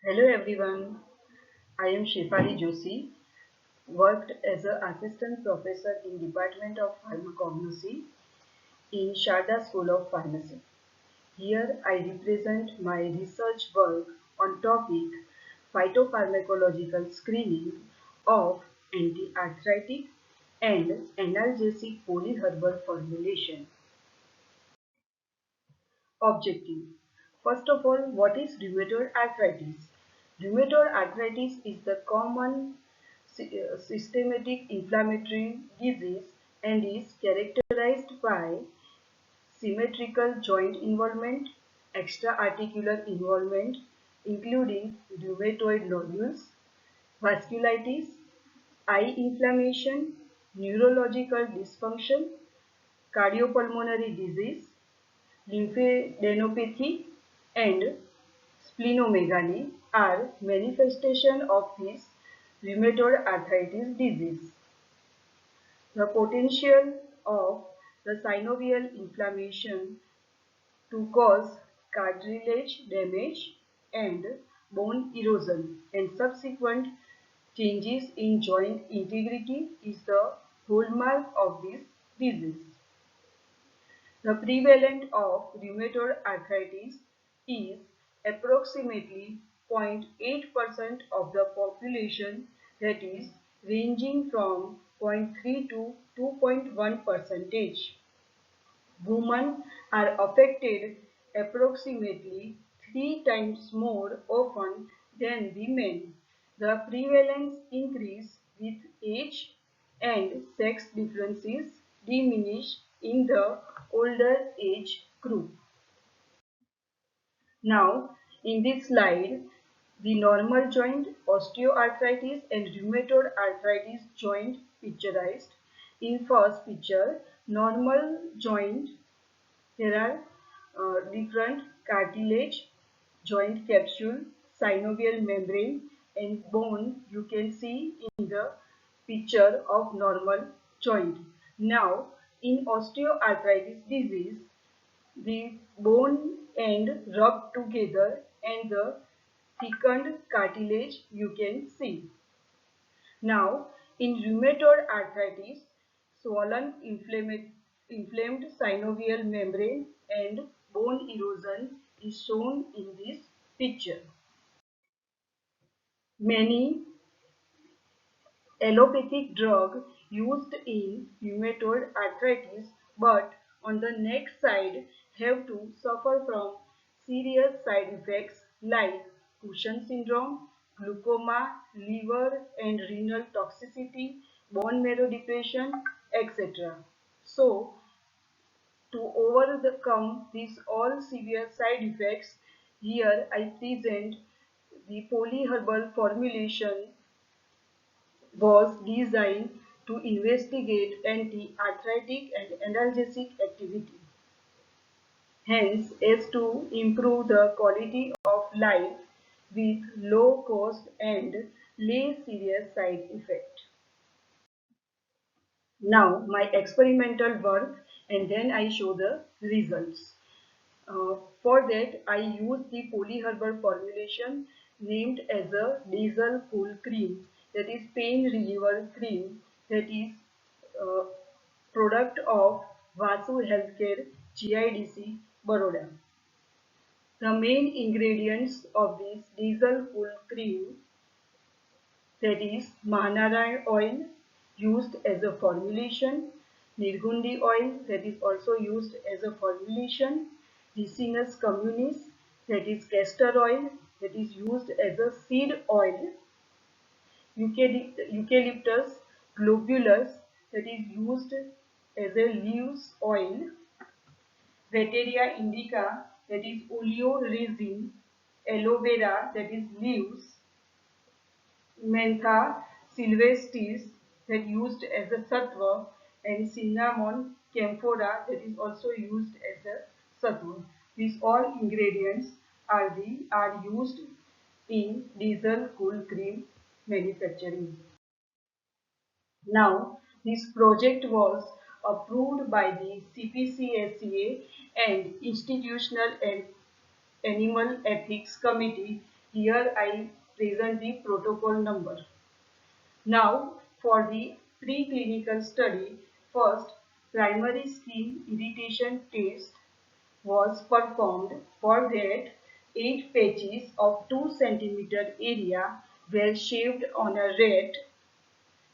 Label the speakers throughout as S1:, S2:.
S1: Hello everyone, I am Shefali Joshi, worked as an assistant professor in Department of Pharmacognosy in SHARDA School of Pharmacy. Here I represent my research work on topic phytopharmacological screening of anti-arthritic and analgesic polyherbal formulation. Objective. First of all, what is rheumatoid arthritis? Rheumatoid arthritis is the common systematic inflammatory disease and is characterized by symmetrical joint involvement, extra-articular involvement, including rheumatoid nodules, vasculitis, eye inflammation, neurological dysfunction, cardiopulmonary disease, lymphadenopathy, and splenomegaly are manifestations of this rheumatoid arthritis disease. The potential of the synovial inflammation to cause cartilage damage and bone erosion and subsequent changes in joint integrity is the hallmark of this disease. The prevalence of rheumatoid arthritis is approximately 0.8% of the population, that is, ranging from 0.3 to 2.1 percentage. Women are affected approximately 3 times more often than women. The prevalence increases with age and sex differences diminish in the older age group. Now, in this slide, the normal joint, osteoarthritis and rheumatoid arthritis joint picturized. In first picture, normal joint, there are different cartilage, joint capsule, synovial membrane and bone you can see in the picture of normal joint. Now, in osteoarthritis disease, the bone end rub together and the thickened cartilage you can see. Now, in rheumatoid arthritis, swollen inflamed synovial membrane and bone erosion is shown in this picture. Many allopathic drug used in rheumatoid arthritis but on the next side have to suffer from serious side effects like Cushing syndrome, glaucoma, liver and renal toxicity, bone marrow depletion, etc. So, to overcome these all severe side effects, here I present the polyherbal formulation was designed to investigate anti-arthritic and analgesic activity, hence as to improve the quality of life with low cost and less serious side effect. Now my experimental work and then I show the results. For that I use the polyherbal formulation named as a diesel cool cream, that is pain reliever cream, that is uh, product of Vasu Healthcare GIDC Baroda. The main ingredients of this diesel cool cream, that is Mahanarayan oil used as a formulation, Nirgundi oil that is also used as a formulation, Ricinus communis that is castor oil that is used as a seed oil, Eucalyptus globulus that is used as a leaves oil, Veteria indica that is oleoresin, aloe vera that is leaves, Mentha sylvestris that used as a sattva and cinnamon camphora that is also used as a sattva. These all ingredients are used in diesel cool cream manufacturing. Now, this project was approved by the CPCSCA and Institutional and Animal Ethics Committee Here I present the protocol number. Now for the preclinical study, first primary skin irritation test was performed. For that, 8 patches of 2 cm area were shaved on a rat,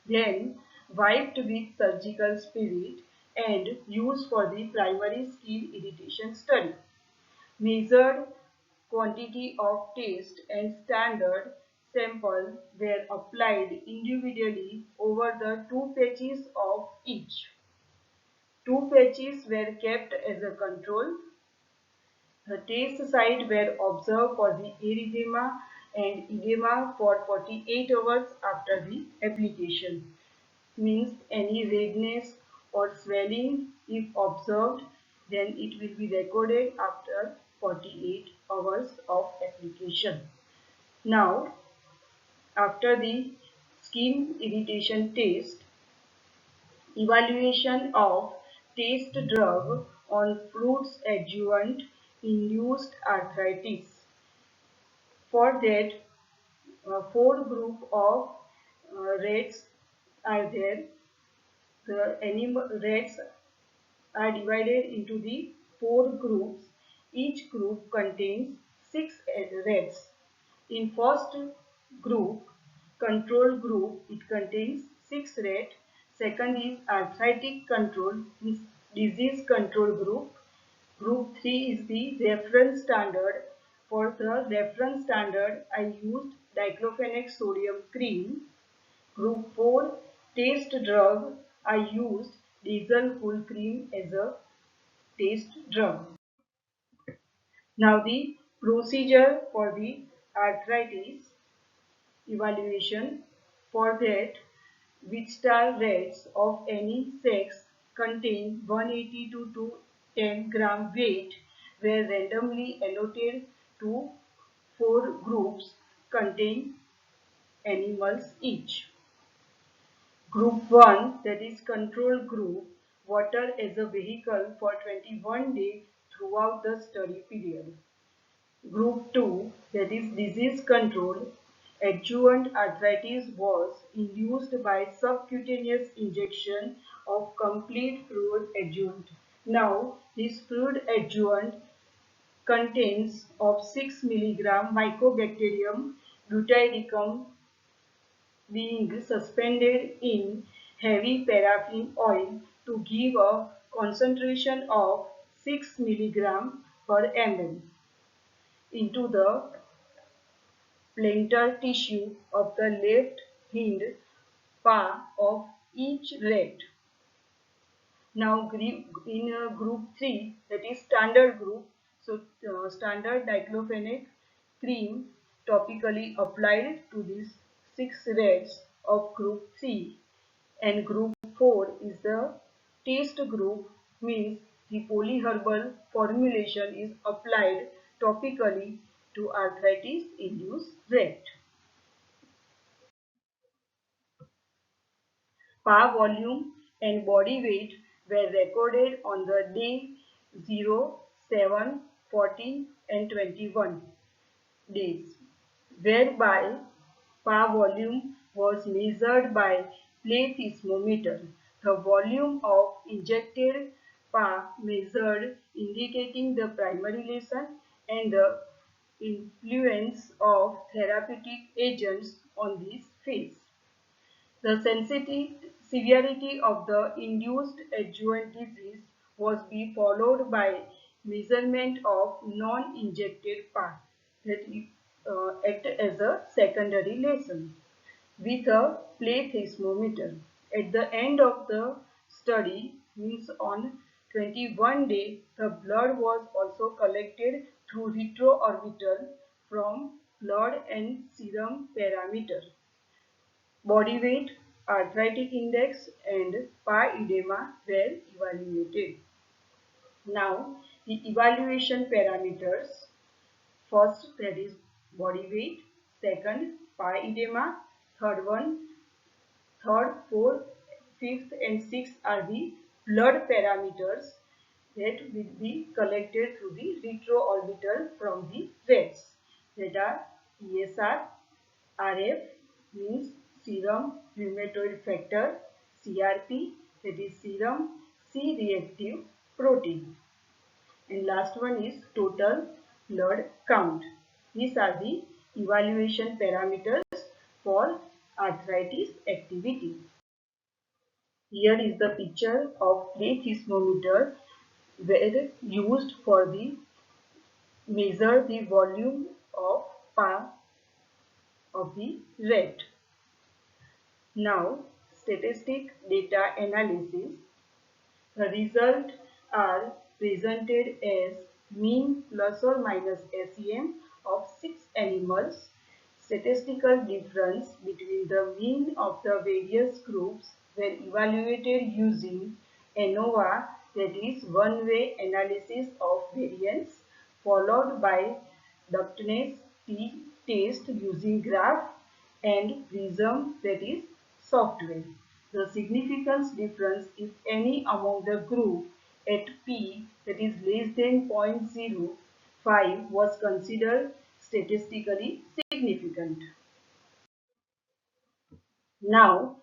S1: then wiped with surgical spirit and used for the primary skin irritation study. Measured quantity of test and standard sample were applied individually over the 2 patches of each. 2 patches were kept as a control. The test site were observed for the erythema and edema for 48 hours after the application. Means any redness or swelling, if observed, then it will be recorded after 48 hours of application. Now, after the skin irritation test, evaluation of test drug on fruits adjuvant induced arthritis. For that, 4 group of rats are there. The animal rats are divided into the 4 groups. Each group contains 6 rats. In first group, control group, it contains 6 rats. Second is arthritic control, means disease control group. Group 3 is the reference standard. For the reference standard, I used diclofenac sodium cream. Group 4 test drug, I used diesel cool cream as a test drug. Now the procedure for the arthritis evaluation. For that, Wichita rats of any sex contain 180 to 210 gram weight were randomly allotted to 4 groups contain animals each. Group 1, that is control group, water as a vehicle for 21 days throughout the study period. Group 2, that is disease control, adjuvant arthritis was induced by subcutaneous injection of complete fluid adjuvant. Now, this fluid adjuvant contains of 6 milligram Mycobacterium butyricum being suspended in heavy paraffin oil to give a concentration of 6 milligram per ml into the plantar tissue of the left hind paw of each rat. Now in group 3, that is standard group, so standard diclofenac cream topically applied to these 6 rats of group 3, and group 4 is the test group, means the polyherbal formulation is applied topically to arthritis induced rat. Power volume and body weight were recorded on the day 0, 7, 14 and 21 days, whereby power volume was measured by plethysmometer. The volume of injected power measured indicating the primary lesion and the influence of therapeutic agents on this phase. The severity of the induced adjuvant disease was be followed by measurement of non-injected part that act as a secondary lesion with a plethysmometer. At the end of the study, means on 21 day, the blood was also collected through retroorbital from blood and serum parameter. Body weight, arthritic index and PA edema were evaluated. Now, the evaluation parameters. First, that is body weight. Second, PA edema. Third, fourth, fifth and sixth are the blood parameters that will be collected through the retroorbital from the rats, that are ESR, RF means serum rheumatoid factor, CRP that is serum C-reactive protein, and last one is total blood count. These are the evaluation parameters for arthritis activity. Here is the picture of plate thermometer where used for the measure the volume of palm of the rat. Now, statistic data analysis. The results are presented as mean plus or minus SEM of 6 animals. Statistical difference between the mean of the various groups were evaluated using ANOVA, that is one-way analysis of variance, followed by ductness test using graph and prism, that is software. The significance difference, if any, among the group at p, that is less than 0.05, was considered statistically significant. Now,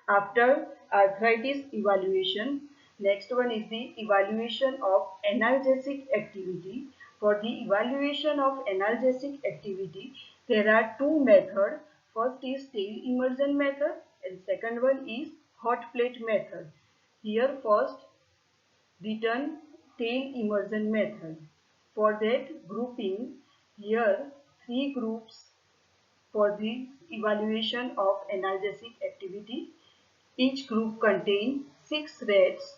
S1: after arthritis evaluation, next one is the evaluation of analgesic activity. For the evaluation of analgesic activity, there are two methods. First is tail immersion method and second one is hot plate method. Here first written tail immersion method. For that grouping, here three groups for the evaluation of analgesic activity. Each group contains 6 rats.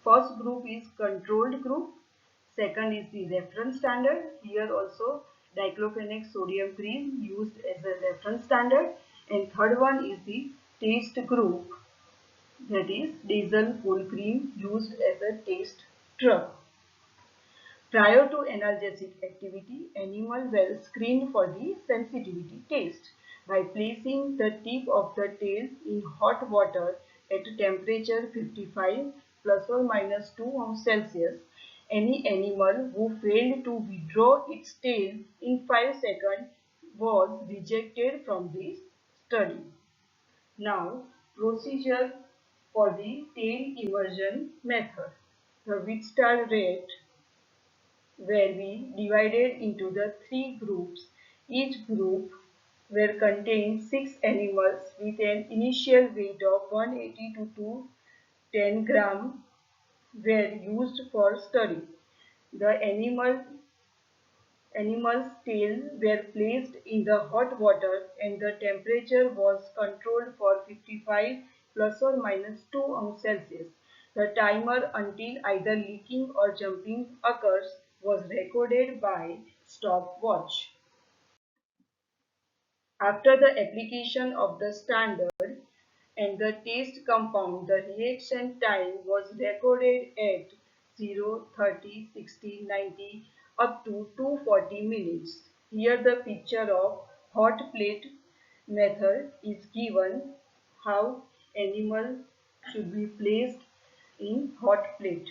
S1: First group is controlled group. Second is the reference standard. Here also diclofenac sodium cream used as a reference standard. And third one is the test group, that is diesel full cream used as a test drug. Prior to analgesic activity, animals were screened for the sensitivity test by placing the tip of the tail in hot water at temperature 55 plus or minus 2°C. Any animal who failed to withdraw its tail in 5 seconds was rejected from this study. Now, procedure for the tail immersion method. The Wichita rat where we divided into the three groups. Each group were contained 6 animals with an initial weight of 180 to 210 gram were used for study. The animals' tails were placed in the hot water and the temperature was controlled for 55 plus or minus 2°C. The timer until either leaking or jumping occurs was recorded by stopwatch. After the application of the standard and the test compound, the reaction time was recorded at 0, 30, 60, 90 up to 240 minutes. Here the picture of hot plate method is given, how animal should be placed in hot plate.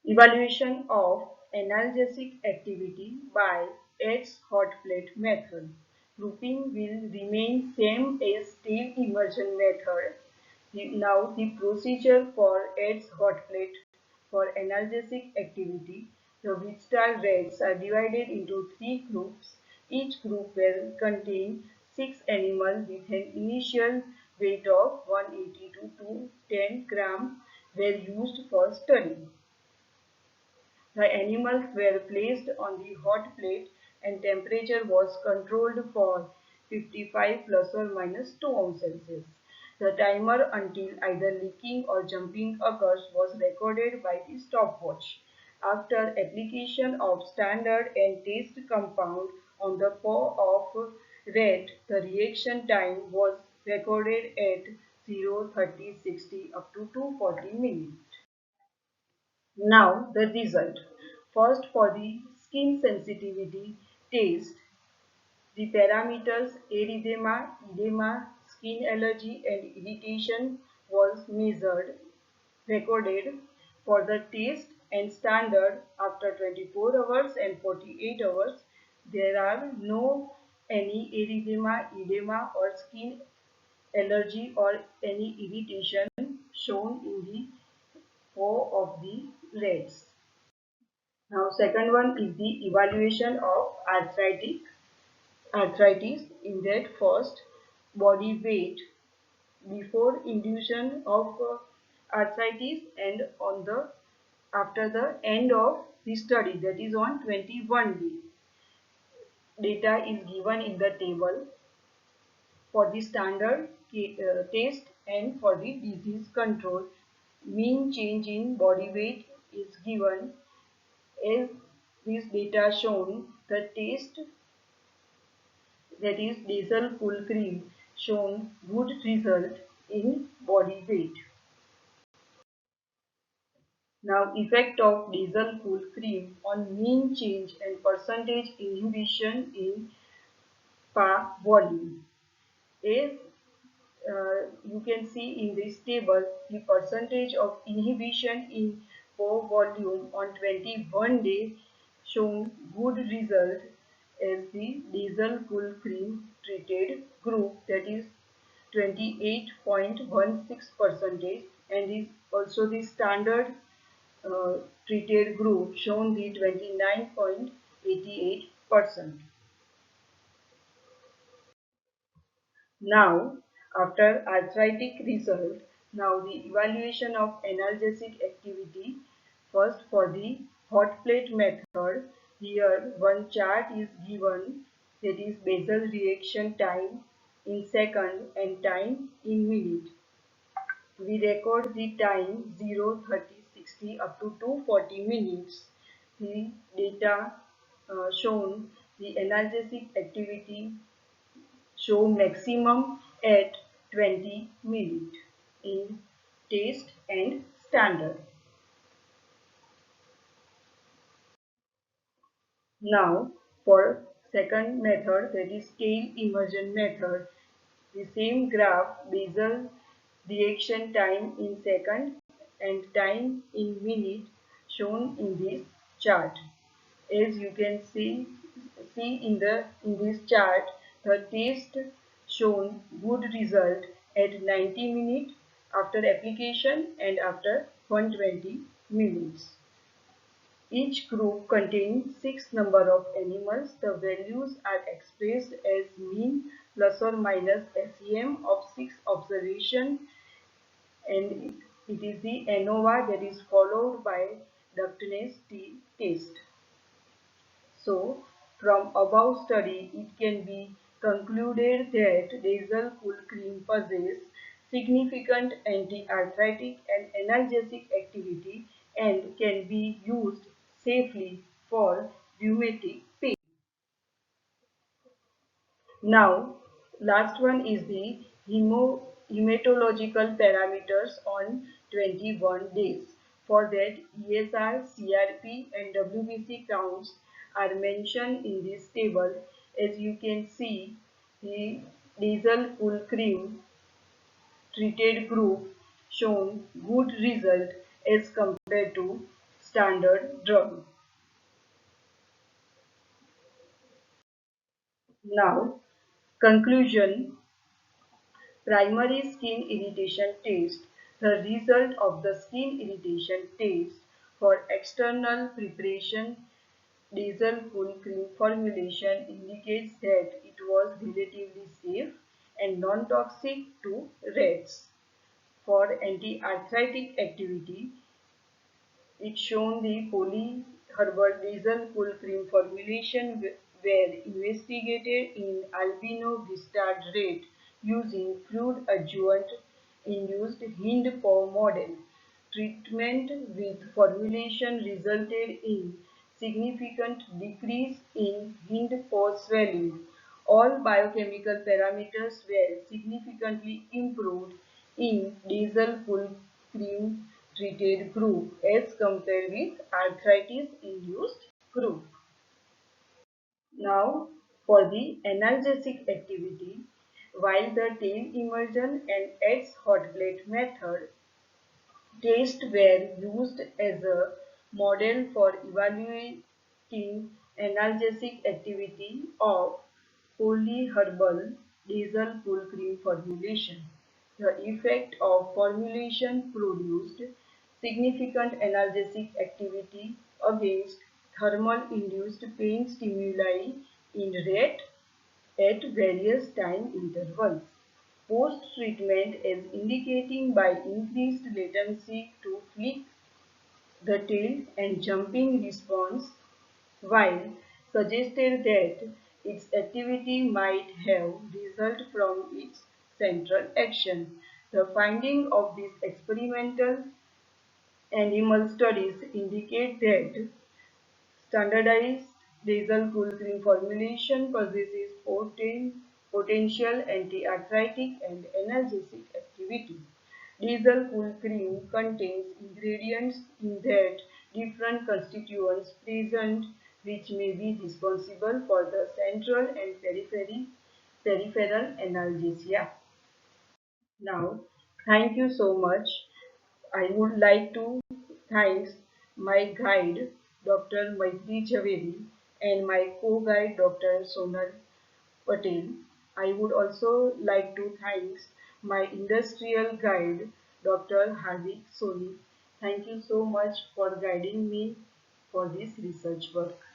S1: Evaluation of analgesic activity by its hot plate method. Grouping will remain same as tail immersion method. Now the procedure for its hot plate for analgesic activity. The Wichita rats are divided into three groups. Each group will contain 6 animals with an initial weight of 180 to 210 gram were used for study. The animals were placed on the hot plate and temperature was controlled for 55 plus or minus 2°C. The timer until either leaking or jumping occurs was recorded by the stopwatch. After application of standard and test compound on the paw of rat, the reaction time was recorded at 0, 30, 60 up to 240 minutes. Now the result. First, for the skin sensitivity test, the parameters erythema, edema, skin allergy and irritation was measured, recorded. For the test and standard after 24 hours and 48 hours. There are no any erythema, edema or skin allergy or any irritation shown in the paw of the rats. Now second one is the evaluation of arthritis. In that first, body weight before induction of arthritis and on the after the end of the study, that is on 21 day. Data is given in the table for the standard test and for the disease control. Mean change in body weight is given as this data shown. The test, that is nasal full cream, shown good result in body weight. Now effect of nasal full cream on mean change and percentage inhibition in PA volume. As you can see in this table, the percentage of inhibition in PA volume on 21 days shown good result as the nasal full cream treated group, that is 28.16%, and is also the standard treated group shown the 29.88%. Now, after arthritic result, now the evaluation of analgesic activity. First, for the hot plate method, here one chart is given, that is basal reaction time in second and time in minute. We record the time 0, 30, 60 up to 240 minutes. The data shown, the analgesic activity show maximum at 20 minutes in test and standard. Now for second method, that is scale immersion method, the same graph basal reaction time in second and time in minute shown in this chart. As you can see in this chart, the test shown good result at 90 minutes after application and after 120 minutes. Each group contains 6 number of animals. The values are expressed as mean plus or minus SEM of 6 observation, and it is the ANOVA that is followed by ductness test. So, from above study, it can be concluded that nasal full cream possesses significant anti-arthritic and analgesic activity and can be used safely for rheumatic pain. Now, last one is the hematological parameters on 21 days. For that, ESR, CRP and WBC counts are mentioned in this table. As you can see, the nasal full cream treated group shown good result as compared to standard drug. Now, conclusion. Primary skin irritation test. The result of the skin irritation test for external preparation nasal full cream formulation indicates that it was relatively safe and non-toxic to rats. For anti-arthritic activity, it's shown the polyherbal nasal full cream formulation were investigated in albino bistard rat using fluid adjuvant induced hind paw model. Treatment with formulation resulted in significant decrease in hind paw swelling. All biochemical parameters were significantly improved in nasal full cream treated group as compared with arthritis induced group. Now for the analgesic activity, while the tail immersion and eggs hot plate method tests were used as a model for evaluating analgesic activity of polyherbal nasal cool cream formulation. The effect of formulation produced significant analgesic activity against thermal-induced pain stimuli in rat at various time intervals. Post-treatment as indicating by increased latency to flick the tail and jumping response, while suggested that its activity might have result from its central action. The findings of these experimental animal studies indicate that standardized nasal cool cream formulation possesses potential anti-arthritic and analgesic activity. Nasal cool cream contains ingredients in that different constituents present which may be responsible for the central and peripheral analgesia. Now, thank you so much. I would like to thank my guide Dr. Maitri Javeri and my co-guide Dr. Sonal Patel. I would also like to thank my industrial guide Dr. Hardik Soni. Thank you so much for guiding me for this research work.